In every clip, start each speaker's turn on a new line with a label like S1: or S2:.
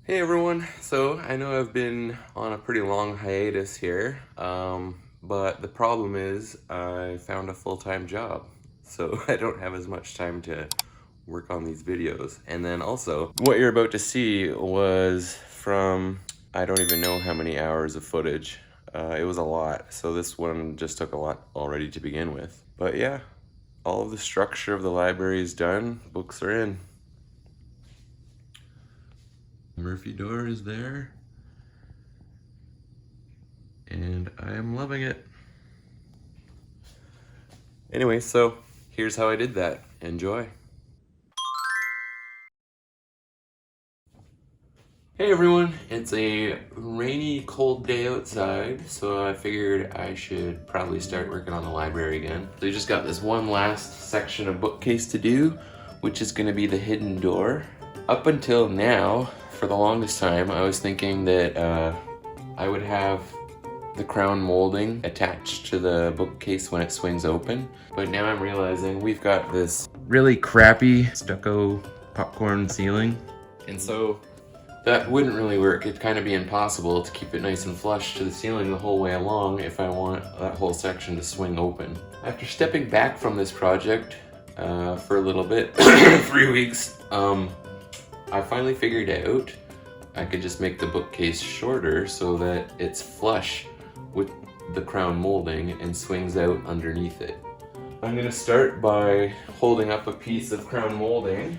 S1: Hey everyone, so I know I've been on a pretty long hiatus here, but the problem is I found a full-time job, so I don't have as much time to work on these videos. And then also, what you're about to see was from, I don't even know how many hours of footage. It was a lot, so this one just took a lot already to begin with. But yeah, all of the structure of the library is done, books are in. Murphy door is there, and I am loving it. Anyway, so here's how I did that. Enjoy. Hey everyone, it's a rainy, cold day outside, so I figured I should probably start working on the library again. So you just got this one last section of bookcase to do, which is gonna be the hidden door. Up until now, for the longest time, I was thinking that I would have the crown molding attached to the bookcase when it swings open. But now I'm realizing we've got this really crappy stucco popcorn ceiling. And so that wouldn't really work. It'd kind of be impossible to keep it nice and flush to the ceiling the whole way along if I want that whole section to swing open. After stepping back from this project for a little bit, 3 weeks, I finally figured out I could just make the bookcase shorter so that it's flush with the crown molding and swings out underneath it. I'm gonna start by holding up a piece of crown molding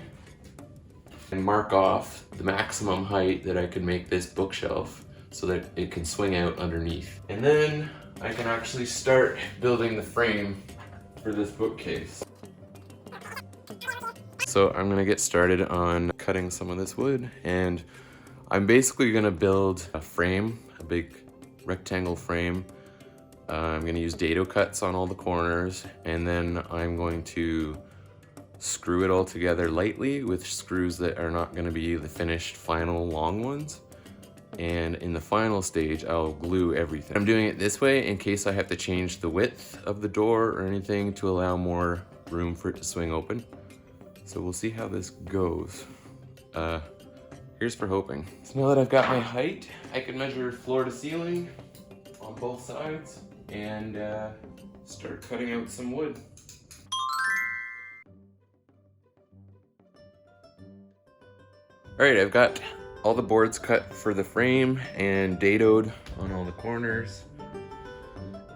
S1: and mark off the maximum height that I can make this bookshelf so that it can swing out underneath. And then I can actually start building the frame for this bookcase. So I'm gonna get started on cutting some of this wood, and I'm basically gonna build a frame, a big rectangle frame. I'm gonna use dado cuts on all the corners, and then I'm going to screw it all together lightly with screws that are not gonna be the finished final long ones. And in the final stage, I'll glue everything. I'm doing it this way in case I have to change the width of the door or anything to allow more room for it to swing open. So we'll see how this goes. Here's for hoping. So now that I've got my height, I can measure floor to ceiling on both sides and start cutting out some wood. All right, I've got all the boards cut for the frame and dadoed on all the corners.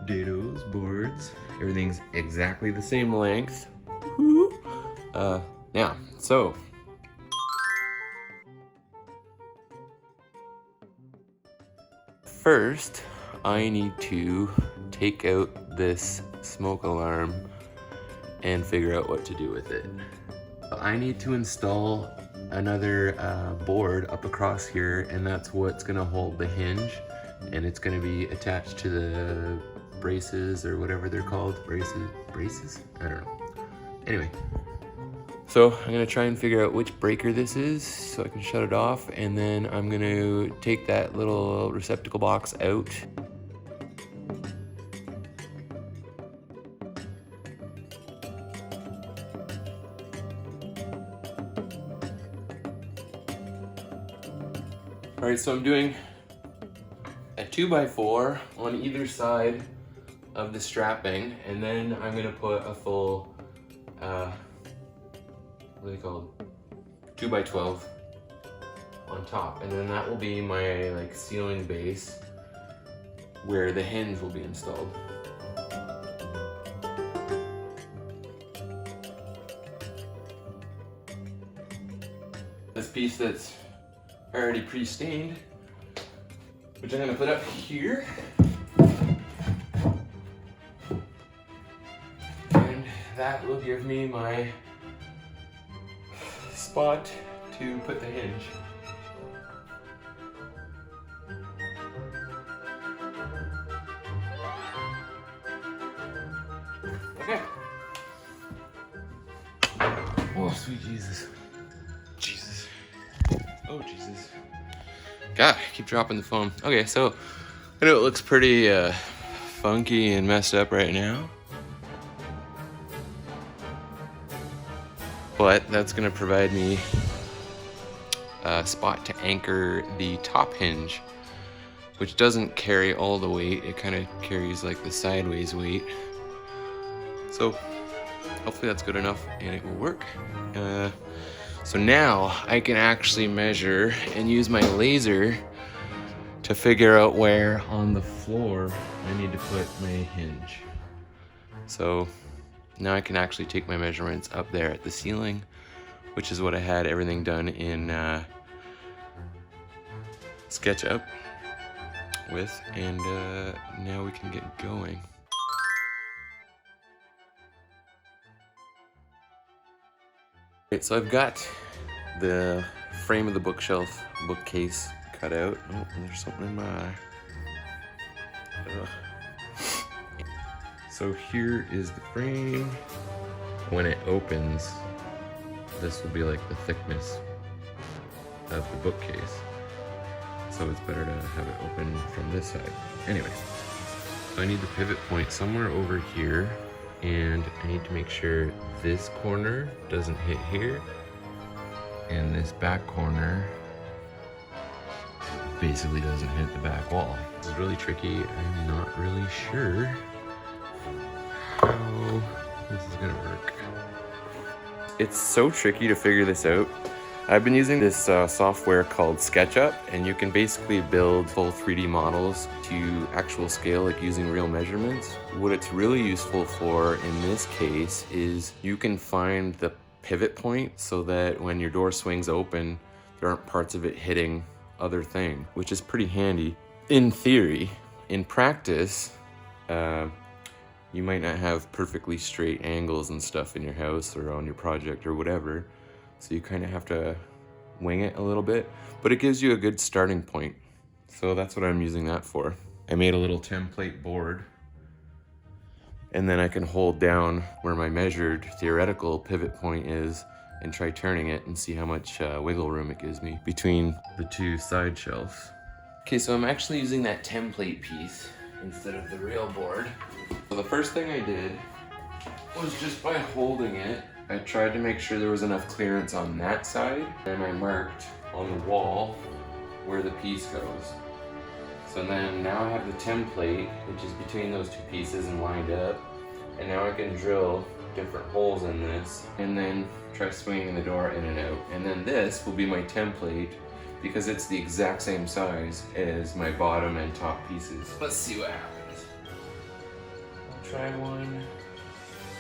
S1: Dados, boards, everything's exactly the same length. Now, so first I need to take out this smoke alarm and figure out what to do with it. I need to install another board up across here, and that's what's gonna hold the hinge, and it's gonna be attached to the braces or whatever they're called. Braces? I don't know. Anyway, so I'm gonna try and figure out which breaker this is so I can shut it off, and then I'm gonna take that little receptacle box out. All right, so I'm doing a 2x4 on either side of the strapping, and then I'm gonna put a full, what are they called? 2x12 on top, and then that will be my like ceiling base where the hinge will be installed. This piece that's already pre-stained, which I'm gonna put up here. And that will give me my spot to put the hinge. Okay. Oh, sweet Jesus. Jesus. Oh, Jesus. God, I keep dropping the phone. Okay, so I know it looks pretty funky and messed up right now, but that's gonna provide me spot to anchor the top hinge, which doesn't carry all the weight. It kind of carries like the sideways weight. So hopefully that's good enough and it will work. So now I can actually measure and use my laser to figure out where on the floor I need to put my hinge. So now I can actually take my measurements up there at the ceiling, which is what I had everything done in SketchUp with, and now we can get going. Right, so I've got the frame of the bookcase cut out. Oh, there's something in my eye. Ugh. So here is the frame. When it opens, this will be like the thickness of the bookcase. So it's better to have it open from this side. Anyway, so I need the pivot point somewhere over here, and I need to make sure this corner doesn't hit here, and this back corner basically doesn't hit the back wall. It's really tricky. I'm not really sure how this is gonna work. It's so tricky to figure this out. I've been using this software called SketchUp, and you can basically build full 3D models to actual scale, like using real measurements. What it's really useful for in this case is you can find the pivot point so that when your door swings open, there aren't parts of it hitting other thing, which is pretty handy in theory. In practice, you might not have perfectly straight angles and stuff in your house or on your project or whatever, so you kind of have to wing it a little bit, but it gives you a good starting point. So that's what I'm using that for. I made a little template board, and then I can hold down where my measured theoretical pivot point is and try turning it and see how much wiggle room it gives me between the two side shelves. Okay, so I'm actually using that template piece instead of the real board. So the first thing I did was, just by holding it, I tried to make sure there was enough clearance on that side, and I marked on the wall where the piece goes. So then now I have the template, which is between those two pieces and lined up, and now I can drill different holes in this and then try swinging the door in and out. And then this will be my template because it's the exact same size as my bottom and top pieces. Let's see what happens. I'll try one.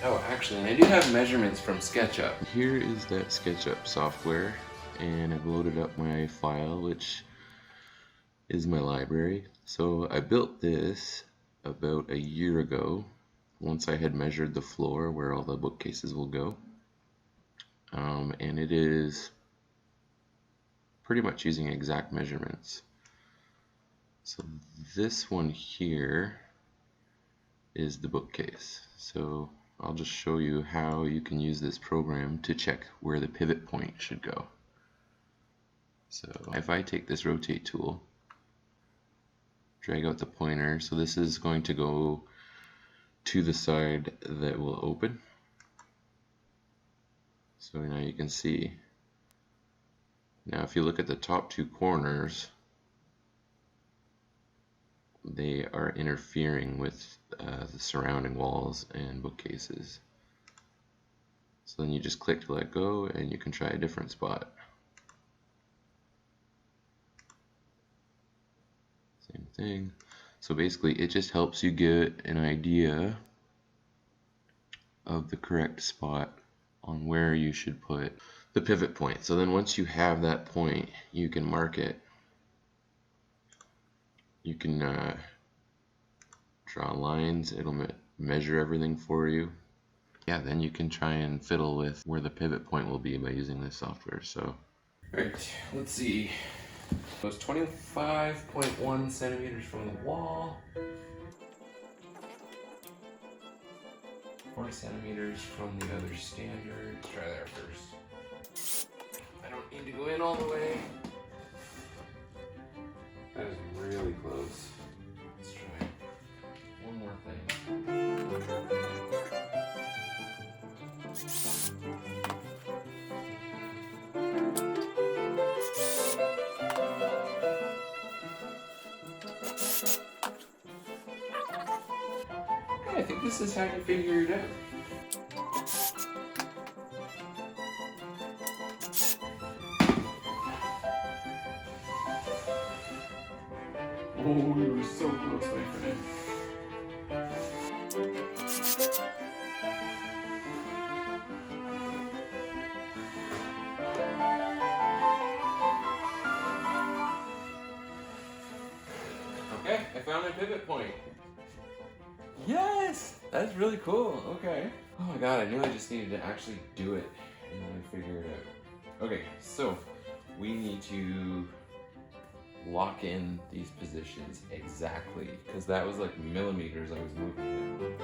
S1: Oh, actually, and I do have measurements from SketchUp. Here is that SketchUp software, and I've loaded up my file, which is my library. So I built this about a year ago, once I had measured the floor where all the bookcases will go. And it is pretty much using exact measurements. So this one here is the bookcase. So I'll just show you how you can use this program to check where the pivot point should go. So if I take this rotate tool, drag out the pointer, so this is going to go to the side that will open. So now you can see. Now if you look at the top two corners, they are interfering with the surrounding walls and bookcases. So then you just click to let go, and you can try a different spot. Same thing. So basically it just helps you get an idea of the correct spot on where you should put the pivot point. So then once you have that point, you can mark it. You can draw lines, it'll measure everything for you. Yeah, then you can try and fiddle with where the pivot point will be by using this software. So, alright, let's see. So it's 25.1 centimeters from the wall, 40 centimeters from the other standard. Let's try that first. I don't need to go in all the way. That is really close. Let's try one more thing. I think this is how you figure it out. Oh, we were so close, my friend. Okay, I found a pivot point. Yes! That's really cool. Okay. Oh my god, I knew I just needed to actually do it and then I figured it out. Okay, so we need to lock in these positions exactly because that was like millimeters I was moving.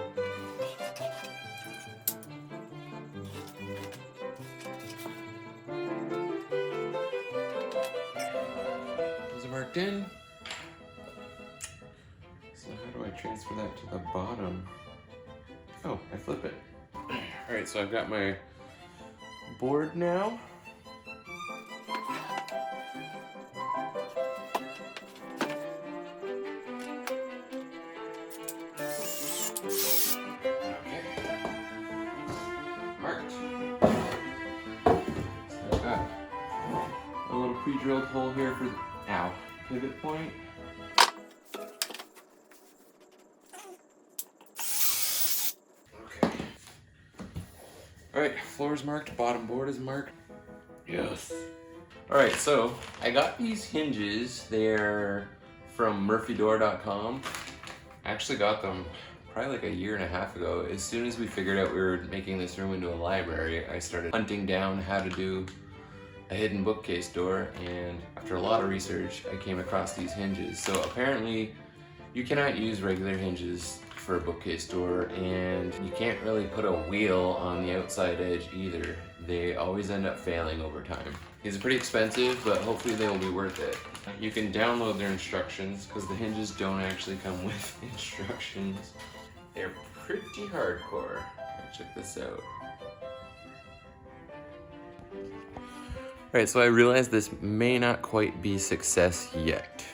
S1: Those are marked in. So how do I transfer that to the bottom? Oh, I flip it. All right, so I've got my board now. Okay. Marked. So I've got a little pre-drilled hole here for the pivot point. Alright, floor is marked, bottom board is marked. Yes. Alright, so I got these hinges. They're from murphydoor.com. I actually got them probably like a year and a half ago. As soon as we figured out we were making this room into a library, I started hunting down how to do a hidden bookcase door, and after a lot of research, I came across these hinges. So apparently, you cannot use regular hinges for a bookcase door, and you can't really put a wheel on the outside edge either. They always end up failing over time. These are pretty expensive, but hopefully they will be worth it. You can download their instructions because the hinges don't actually come with instructions. They're pretty hardcore. Check this out. Alright, so I realized this may not quite be success yet.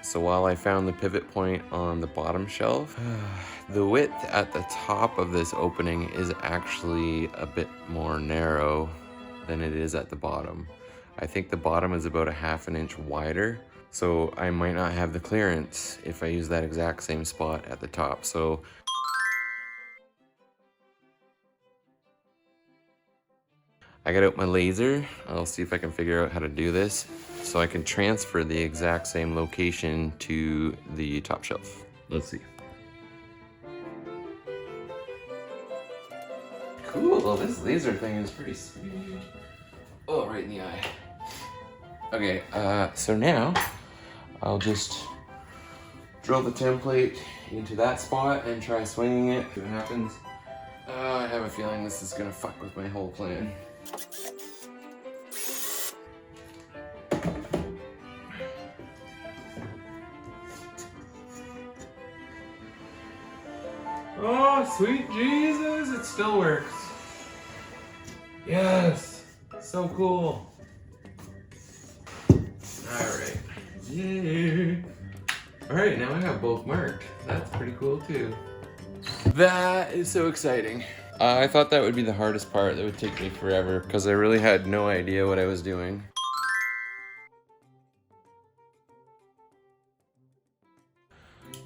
S1: So while I found the pivot point on the bottom shelf, the width at the top of this opening is actually a bit more narrow than it is at the bottom. I think the bottom is about a ½ inch wider, so I might not have the clearance if I use that exact same spot at the top. So I got out my laser. I'll see if I can figure out how to do this so I can transfer the exact same location to the top shelf. Let's see. Cool, this laser thing is pretty sweet. Oh, right in the eye. Okay, so now I'll just drill the template into that spot and try swinging it, see what happens. I have a feeling this is gonna fuck with my whole plan. Oh, sweet Jesus, it still works. Yes, so cool. Alright. Yay. Alright, now I have both marked. That's pretty cool too. That is so exciting. I thought that would be the hardest part. That would take me forever because I really had no idea what I was doing.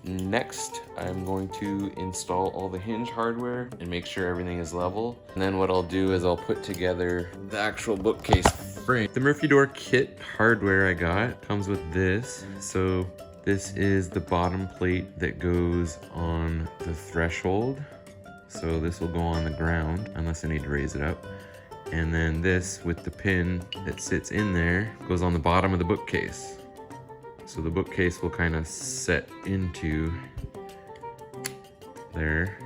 S1: Next, I'm going to install all the hinge hardware and make sure everything is level. And then what I'll do is I'll put together the actual bookcase frame. The Murphy Door kit hardware I got comes with this. So this is the bottom plate that goes on the threshold. So this will go on the ground unless I need to raise it up. And then this with the pin that sits in there goes on the bottom of the bookcase. So the bookcase will kind of set into there.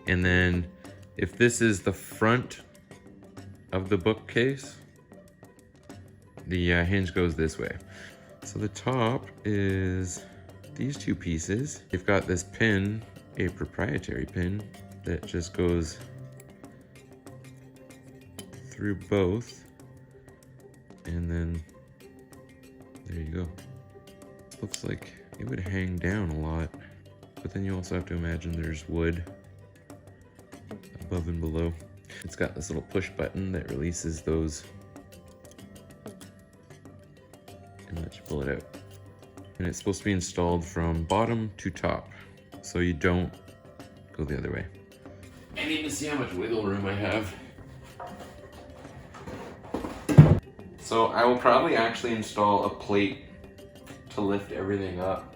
S1: And then if this is the front of the bookcase, the hinge goes this way. So the top is these two pieces. You've got this pin, a proprietary pin, that just goes through both. And then there you go. Looks like it would hang down a lot. But then you also have to imagine there's wood above and below. It's got this little push button that releases those and lets you pull it out. And it's supposed to be installed from bottom to top, so you don't go the other way. I need to see how much wiggle room I have. So I will probably actually install a plate to lift everything up.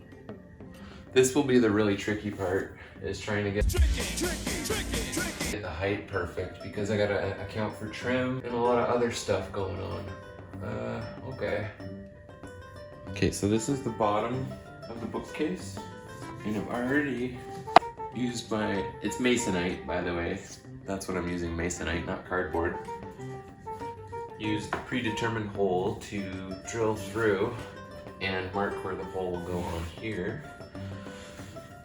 S1: This will be the really tricky part, is trying to get the height perfect, because I gotta account for trim and a lot of other stuff going on. Okay. Okay, so this is the bottom of the bookcase, and I've already used it's masonite, by the way. That's what I'm using, masonite, not cardboard. Used a predetermined hole to drill through and mark where the hole will go on here.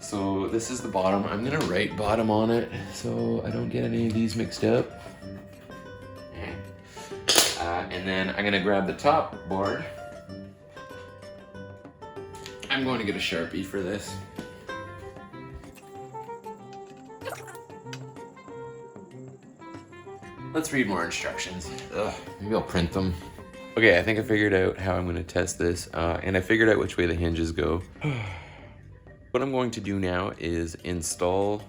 S1: So this is the bottom. I'm gonna write bottom on it so I don't get any of these mixed up. And then I'm gonna grab the top board. I'm going to get a Sharpie for this. Let's read more instructions. Ugh, maybe I'll print them. Okay, I think I figured out how I'm going to test this, and I figured out which way the hinges go. What I'm going to do now is install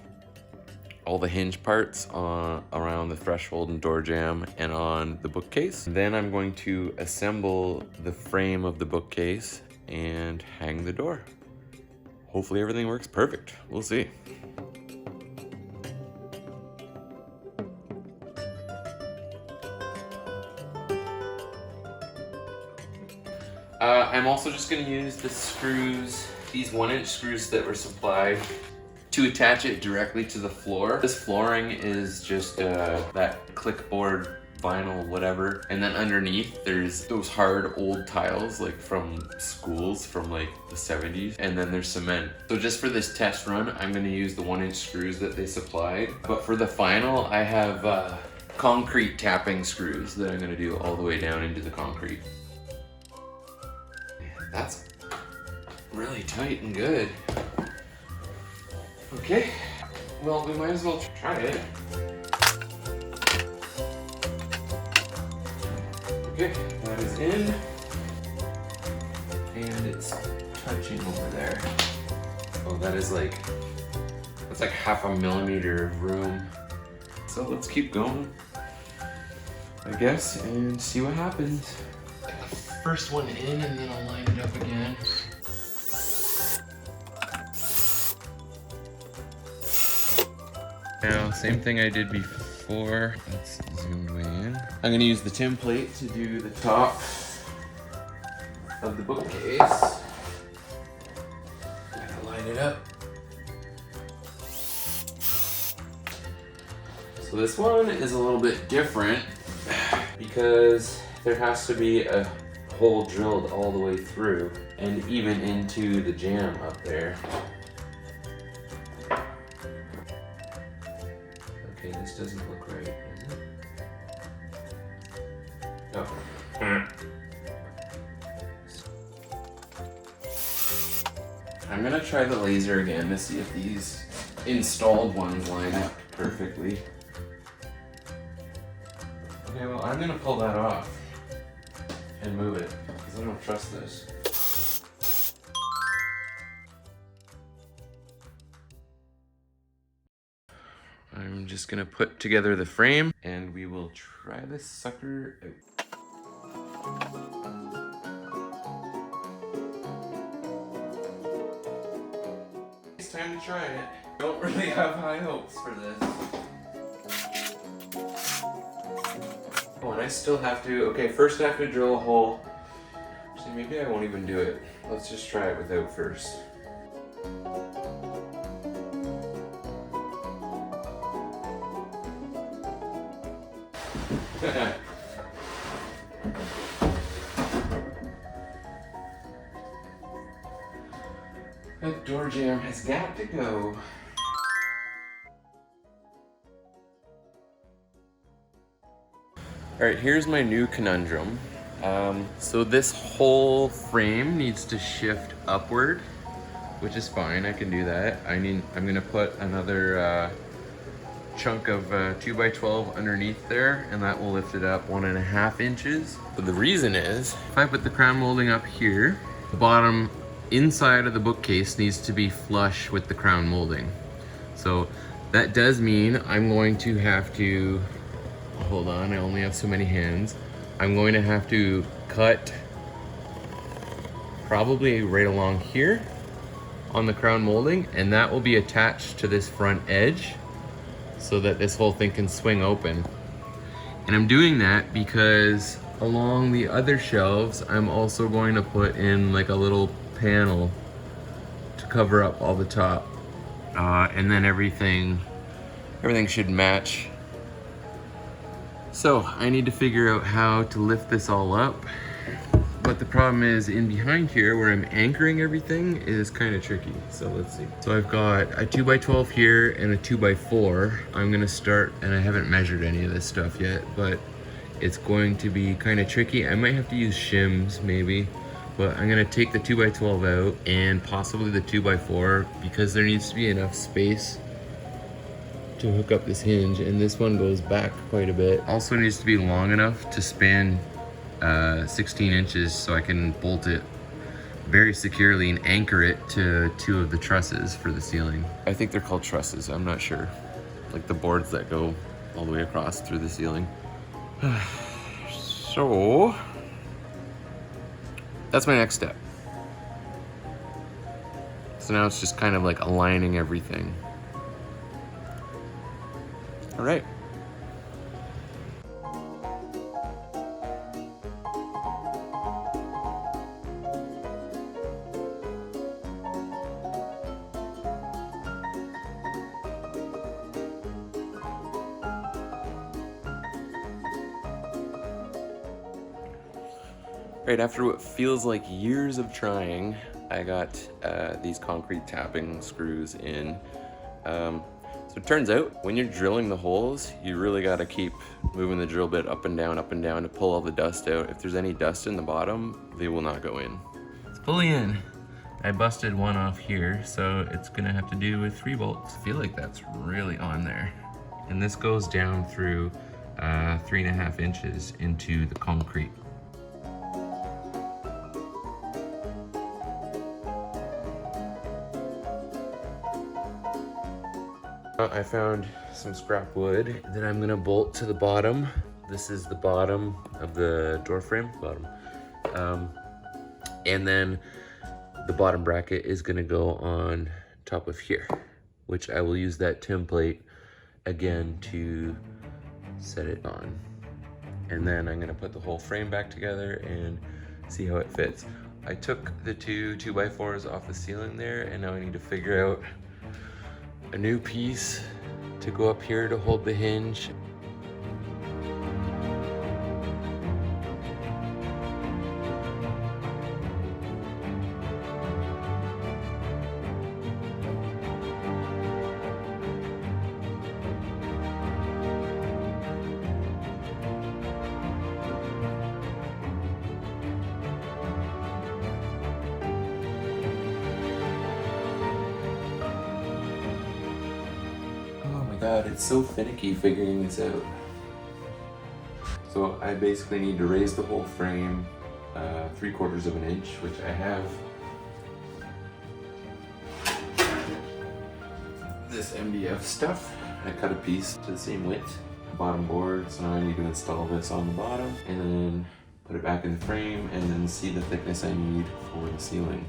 S1: all the hinge parts around the threshold and door jamb and on the bookcase. Then I'm going to assemble the frame of the bookcase and hang the door. Hopefully everything works perfect. We'll see. I'm also just going to use the screws, these 1-inch screws that were supplied, to attach it directly to the floor. This flooring is just that clipboard vinyl whatever, and then underneath there's those hard old tiles like from schools from like the 70s, and then there's cement. So just for this test run I'm going to use the 1-inch screws that they supplied, but for the final I have concrete tapping screws that I'm going to do all the way down into the concrete. That's really tight and good. Okay, well we might as well try it. Okay, that is in, and it's touching over there. Oh, that's like half a millimeter of room. So let's keep going, I guess, and see what happens. First one in, and then I'll line it up again. Now, same thing I did before. Let's zoom way in. I'm gonna use the template to do the top of the bookcase. Gotta line it up. So this one is a little bit different because there has to be a hole drilled all the way through and even into the jamb up there. Okay, this doesn't look right, does it? Oh. I'm gonna try the laser again to see if these installed ones line up perfectly. Okay, well I'm gonna pull that off and move it, because I don't trust this. I'm just gonna put together the frame and we will try this sucker out. It's time to try it. Don't really have high hopes for this. Oh, and I still have to, okay, first I have to drill a hole. See, maybe I won't even do it. Let's just try it without first. That door jamb has got to go. All right, here's my new conundrum. So this whole frame needs to shift upward which is fine. I can do that. I'm gonna put another chunk of 2x12 underneath there, and that will lift it up 1.5 inches. But the reason is, if I put the crown molding up here, the bottom inside of the bookcase needs to be flush with the crown molding. So that does mean I'm going to have to, hold on, I only have so many hands. I'm going to have to cut probably right along here on the crown molding, and that will be attached to this front edge so that this whole thing can swing open. And I'm doing that because along the other shelves, I'm also going to put in like a little panel to cover up all the top. And then everything should match. So I need to figure out how to lift this all up. But the problem is, in behind here where I'm anchoring everything is kind of tricky. So let's see. So I've got a 2x12 here and a 2x4. I'm gonna start, and I haven't measured any of this stuff yet, but it's going to be kind of tricky. I might have to use shims maybe, but I'm gonna take the 2x12 out and possibly the 2x4 because there needs to be enough space to hook up this hinge, and this one goes back quite a bit. Also needs to be long enough to span 16 inches so I can bolt it very securely and anchor it to 2 of the trusses for the ceiling. I think they're called trusses, I'm not sure. Like the boards that go all the way across through the ceiling. So that's my next step. So now it's just kind of like aligning everything. All right. Right, after what feels like years of trying, I got these concrete tapping screws in. So it turns out when you're drilling the holes, you really got to keep moving the drill bit up and down to pull all the dust out. If there's any dust in the bottom, they will not go in. It's fully in. I busted one off here, so it's gonna have to do with 3 bolts. I feel like that's really on there. And this goes down through 3.5 inches into the concrete. I found some scrap wood that I'm gonna bolt to the bottom. This is the bottom of the door frame, and then the bottom bracket is gonna go on top of here, which I will use that template again to set it on. And then I'm gonna put the whole frame back together and see how it fits. I took the 2 2x4s off the ceiling there, and now I need to figure out a new piece to go up here to hold the hinge. God, it's so finicky figuring this out. So I basically need to raise the whole frame 3/4 of an inch, which I have this MDF stuff. I cut a piece to the same width, bottom board, so now I need to install this on the bottom and then put it back in the frame and then see the thickness I need for the ceiling.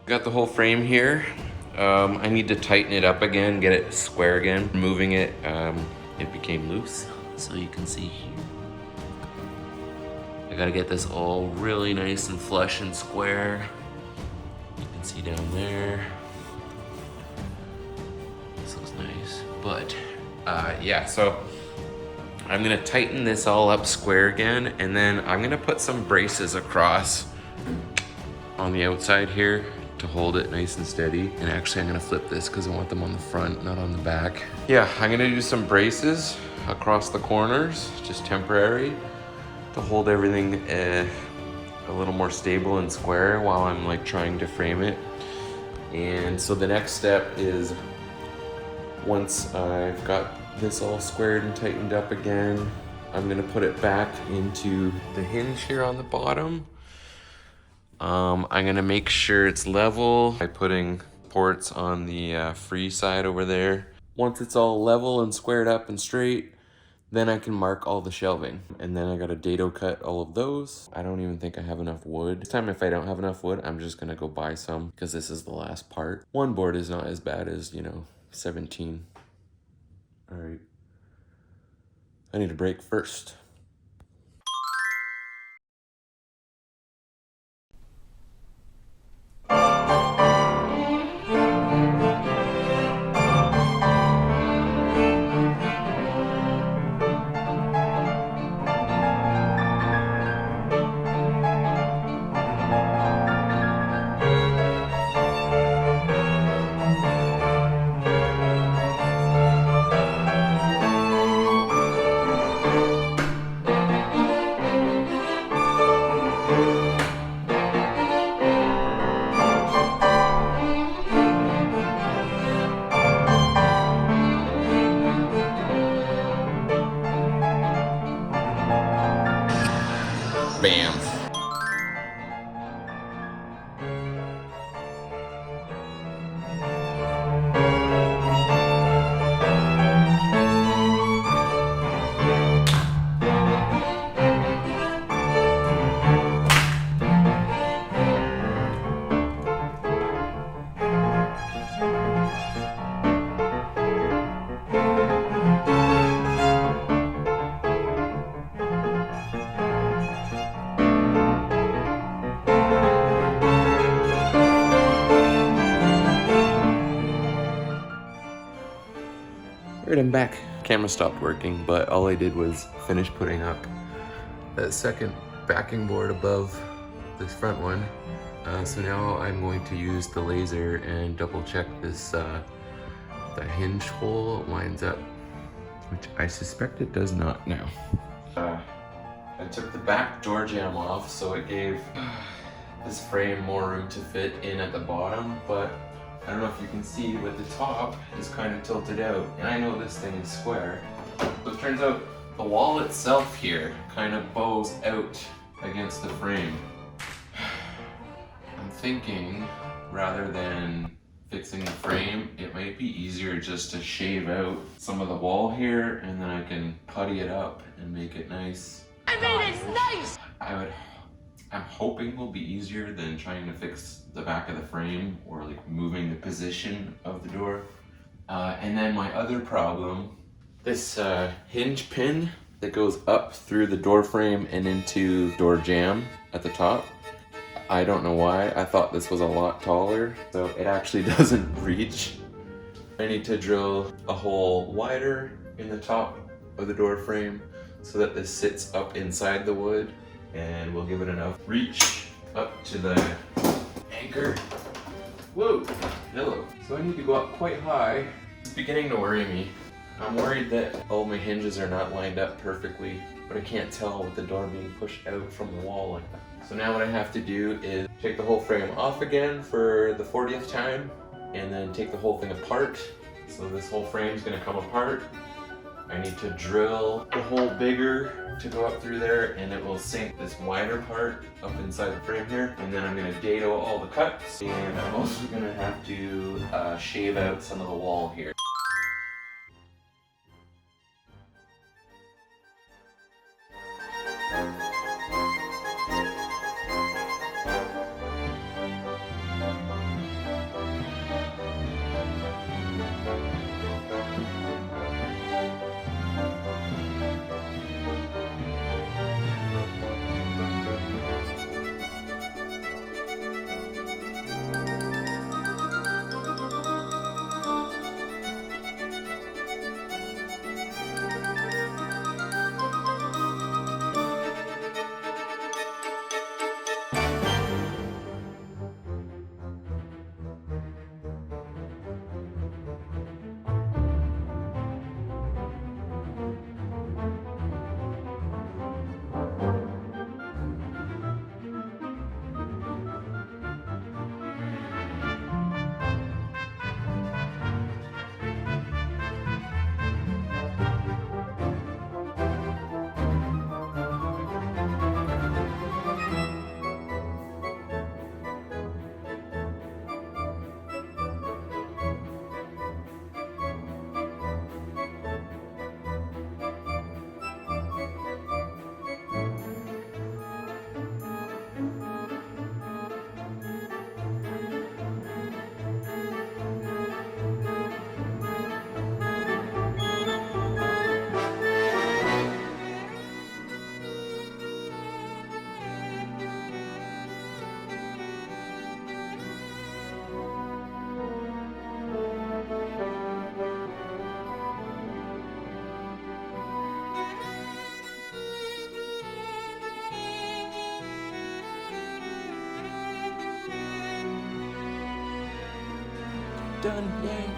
S1: Got the whole frame here. I need to tighten it up again, get it square again. Moving it, it became loose. So you can see here. I gotta get this all really nice and flush and square. You can see down there. This looks nice. But yeah, so I'm gonna tighten this all up square again, and then I'm gonna put some braces across on the outside here to hold it nice and steady. And actually I'm gonna flip this because I want them on the front, not on the back. Yeah, I'm gonna do some braces across the corners, just temporary, to hold everything a little more stable and square while I'm like trying to frame it. And so the next step is, once I've got this all squared and tightened up again, I'm gonna put it back into the hinge here on the bottom. I'm gonna make sure it's level by putting ports on the free side over there. Once it's all level and squared up and straight, then I can mark all the shelving. And then I gotta dado cut all of those. I don't even think I have enough wood. This time if I don't have enough wood, I'm just gonna go buy some because this is the last part. One board is not as bad as, 17. All right. I need a break first. Bam. Alright, I'm back. Camera stopped working, but all I did was finish putting up that second backing board above this front one. So now I'm going to use the laser and double check this, the hinge hole lines up, which I suspect it does not now. I took the back door jamb off, so it gave this frame more room to fit in at the bottom, but I don't know if you can see, but the top is kind of tilted out, and I know this thing is square. So it turns out the wall itself here kind of bows out against the frame. I'm thinking, rather than fixing the frame, it might be easier just to shave out some of the wall here, and then I can putty it up and make it nice.
S2: I made it nice!
S1: I'm hoping it will be easier than trying to fix the back of the frame or like moving the position of the door. And then my other problem, this hinge pin that goes up through the door frame and into door jamb at the top. I don't know why, I thought this was a lot taller, so it actually doesn't reach. I need to drill a hole wider in the top of the door frame so that this sits up inside the wood, and we'll give it enough reach up to the anchor. Whoa, hello. So I need to go up quite high. It's beginning to worry me. I'm worried that all my hinges are not lined up perfectly, but I can't tell with the door being pushed out from the wall like that. So now what I have to do is take the whole frame off again for the 40th time, and then take the whole thing apart. So this whole frame is gonna come apart. I need to drill the hole bigger to go up through there, and it will sink this wider part up inside the frame here. And then I'm gonna dado all the cuts, and I'm also gonna have to shave out some of the wall here. done, yay.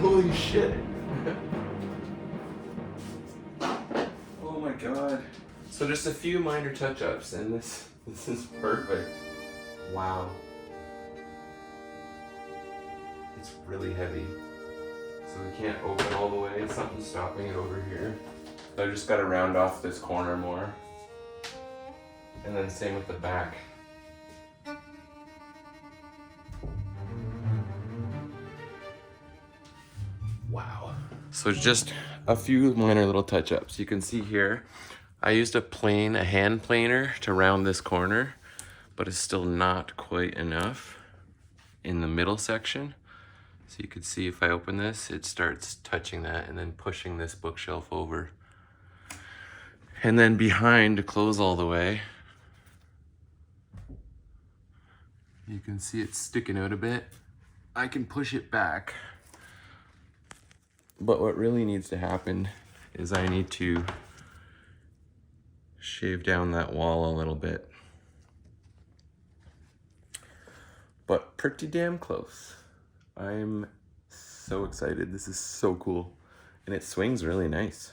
S1: Holy shit. Oh my god. So just a few minor touch-ups and this is perfect. Wow. It's really heavy. So we can't open all the way. Something's stopping it over here. So I just gotta round off this corner more. And then same with the back. Wow. So just a few minor little touch-ups. You can see here, I used a hand planer to round this corner, but it's still not quite enough in the middle section. So you can see if I open this, it starts touching that and then pushing this bookshelf over. And then behind, to close all the way, you can see it's sticking out a bit. I can push it back. But what really needs to happen is I need to shave down that wall a little bit. But pretty damn close. I'm so excited. This is so cool. And it swings really nice.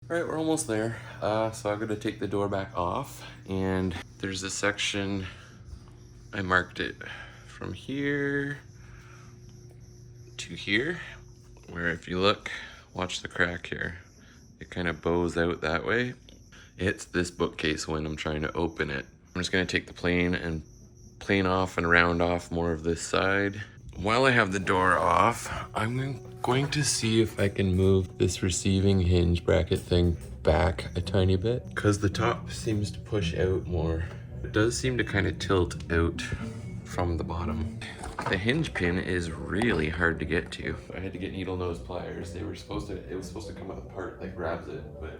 S1: All right, we're almost there. So I'm gonna take the door back off, and there's a section, I marked it from here to here, where if you look, watch the crack here, it kind of bows out that way. It's this bookcase when I'm trying to open it. I'm just gonna take the plane off and round off more of this side. While I have the door off, I'm going to see if I can move this receiving hinge bracket thing back a tiny bit, because the top seems to push out more. It does seem to kind of tilt out from the bottom. The hinge pin is really hard to get to. I had to get needle nose pliers. It was supposed to come apart like grabs it, but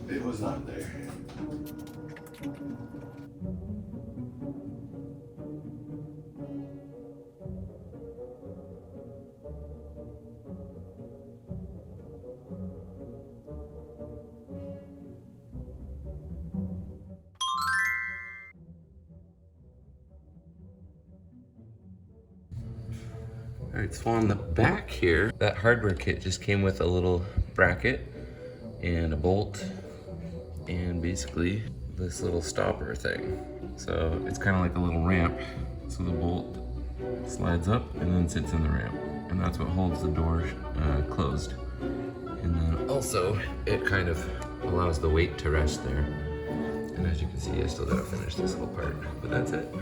S1: it was not there. All right, so on the back here, that hardware kit just came with a little bracket and a bolt and basically this little stopper thing. So it's kind of like a little ramp. So the bolt slides up and then sits in the ramp. And that's what holds the door closed. And then also it kind of allows the weight to rest there. And as you can see, I still gotta finish this little part, but that's it.